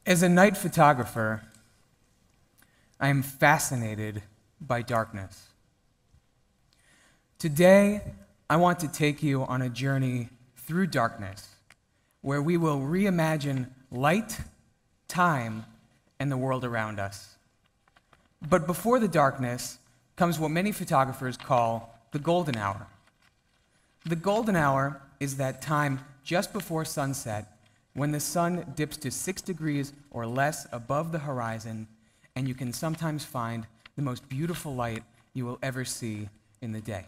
As a night photographer, I am fascinated by darkness. Today, I want to take you on a journey through darkness, where we will reimagine light, time, and the world around us. But before the darkness comes what many photographers call the golden hour. The golden hour is that time just before sunset, when the sun dips to 6 degrees or less above the horizon, and you can sometimes find the most beautiful light you will ever see in the day.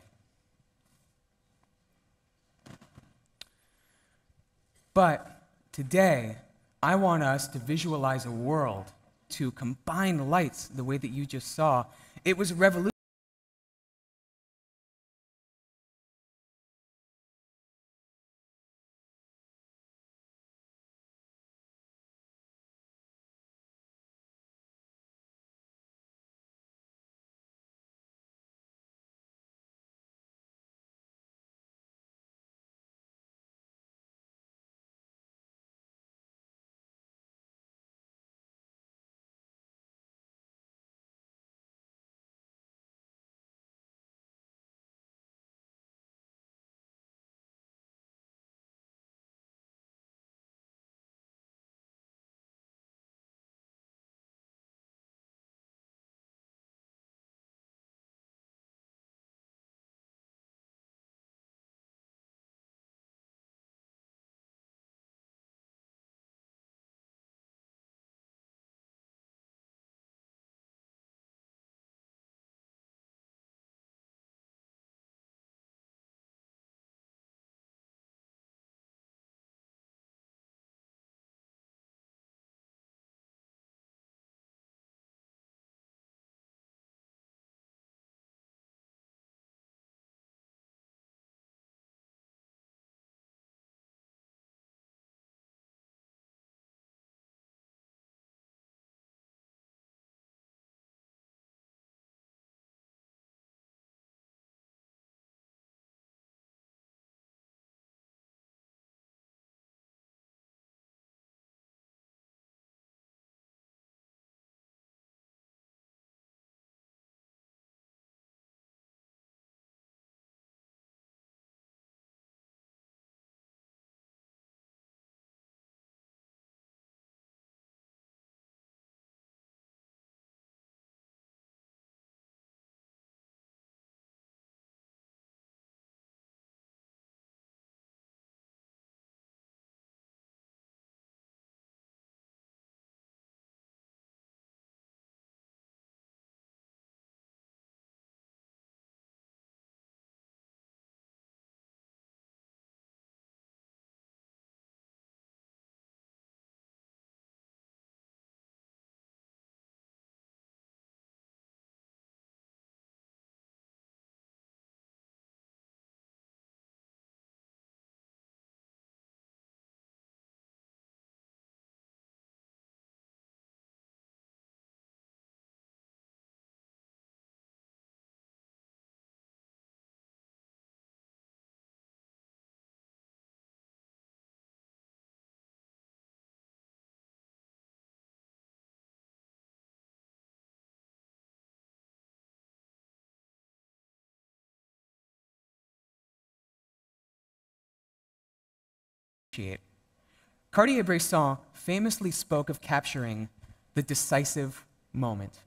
But today, I want us to visualize a world to combine lights the way that you just saw. It was revolutionary. Cartier-Bresson famously spoke of capturing the decisive moment.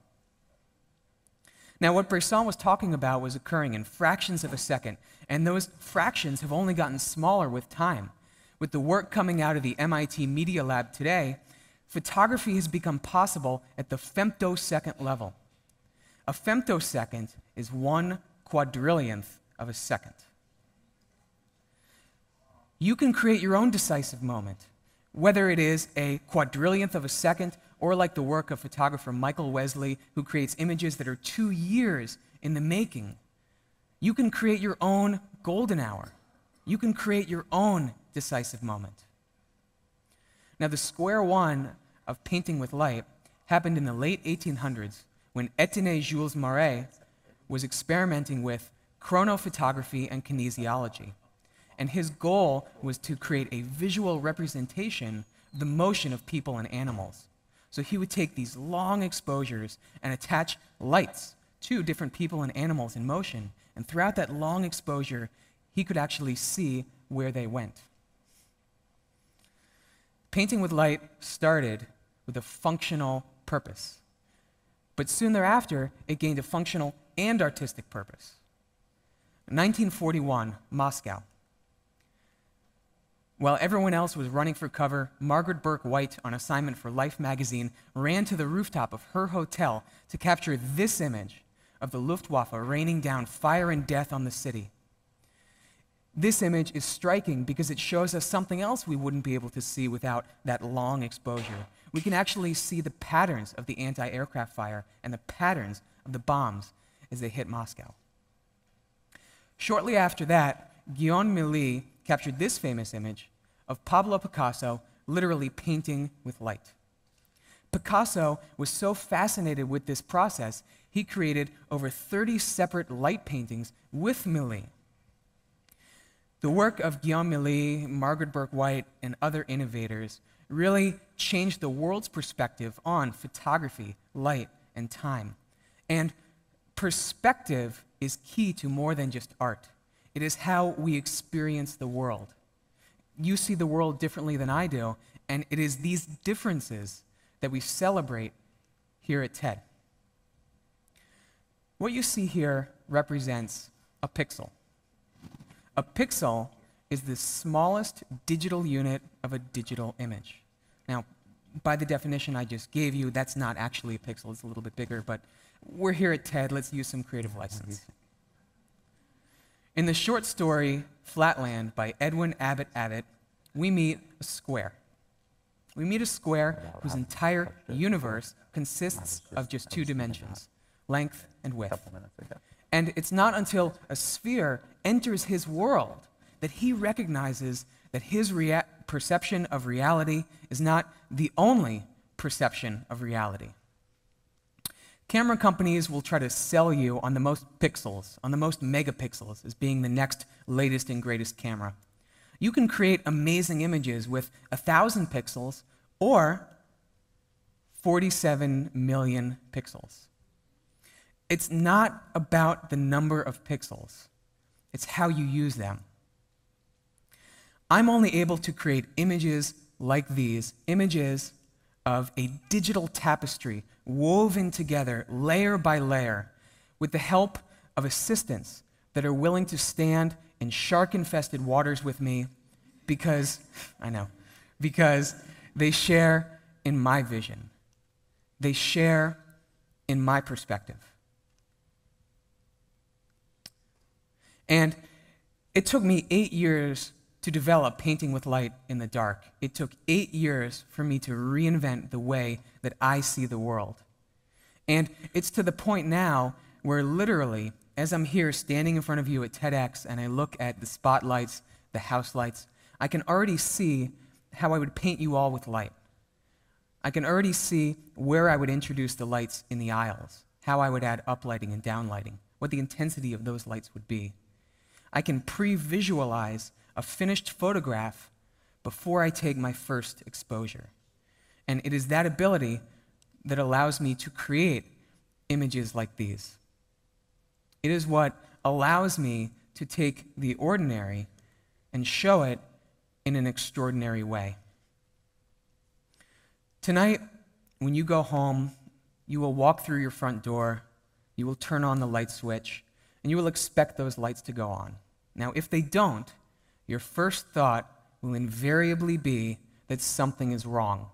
Now, what Bresson was talking about was occurring in fractions of a second, and those fractions have only gotten smaller with time. With the work coming out of the MIT Media Lab today, photography has become possible at the femtosecond level. A femtosecond is 1/4 of a second. You can create your own decisive moment, whether it is a 1/4 of a second or like the work of photographer Michael Wesley, who creates images that are 2 years in the making. You can create your own golden hour. You can create your own decisive moment. Now, the square one of painting with light happened in the late 1800s when Etienne Jules Marey was experimenting with chronophotography and kinesiology. And his goal was to create a visual representation of the motion of people and animals. So he would take these long exposures and attach lights to different people and animals in motion. And throughout that long exposure, he could actually see where they went. Painting with light started with a functional purpose. But soon thereafter, it gained a functional and artistic purpose. 1941, Moscow. While everyone else was running for cover, Margaret Burke White, on assignment for Life magazine, ran to the rooftop of her hotel to capture this image of the Luftwaffe raining down fire and death on the city. This image is striking because it shows us something else we wouldn't be able to see without that long exposure. We can actually see the patterns of the anti-aircraft fire and the patterns of the bombs as they hit Moscow. Shortly after that, Guillaume Milly captured this famous image of Pablo Picasso literally painting with light. Picasso was so fascinated with this process, he created over 30 separate light paintings with Milly. The work of Guillaume Milly, Margaret Burke White, and other innovators really changed the world's perspective on photography, light, and time. And perspective is key to more than just art. It is how we experience the world. You see the world differently than I do, and it is these differences that we celebrate here at TED. What you see here represents a pixel. A pixel is the smallest digital unit of a digital image. Now, by the definition I just gave you, that's not actually a pixel, it's a little bit bigger, but we're here at TED, let's use some creative license. In the short story, Flatland, by Edwin Abbott Abbott, we meet a square. We meet a square whose entire universe consists of just two dimensions, length and width. And it's not until a sphere enters his world that he recognizes that his perception of reality is not the only perception of reality. Camera companies will try to sell you on the most pixels, on the most megapixels, as being the next latest and greatest camera. You can create amazing images with 1,000 pixels or 47 million pixels. It's not about the number of pixels. It's how you use them. I'm only able to create images like these, images of a digital tapestry woven together layer by layer with the help of assistants that are willing to stand in shark-infested waters with me because they share in my vision. They share in my perspective. And it took me 8 years to develop painting with light in the dark. It took 8 years for me to reinvent the way that I see the world. And it's to the point now where literally, as I'm here standing in front of you at TEDx and I look at the spotlights, the house lights, I can already see how I would paint you all with light. I can already see where I would introduce the lights in the aisles, how I would add uplighting and downlighting, what the intensity of those lights would be. I can pre-visualize a finished photograph before I take my first exposure. And it is that ability that allows me to create images like these. It is what allows me to take the ordinary and show it in an extraordinary way. Tonight, when you go home, you will walk through your front door, you will turn on the light switch, and you will expect those lights to go on. Now, if they don't, your first thought will invariably be that something is wrong,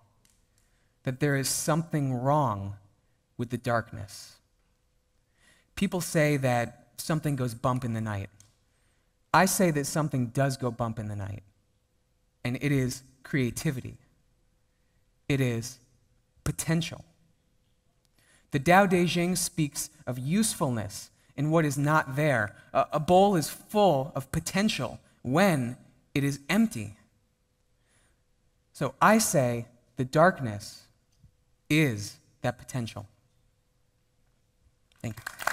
that there is something wrong with the darkness. People say that something goes bump in the night. I say that something does go bump in the night, and it is creativity. It is potential. The Tao Te Ching speaks of usefulness in what is not there. A bowl is full of potential when it is empty. So I say the darkness is that potential. Thank you.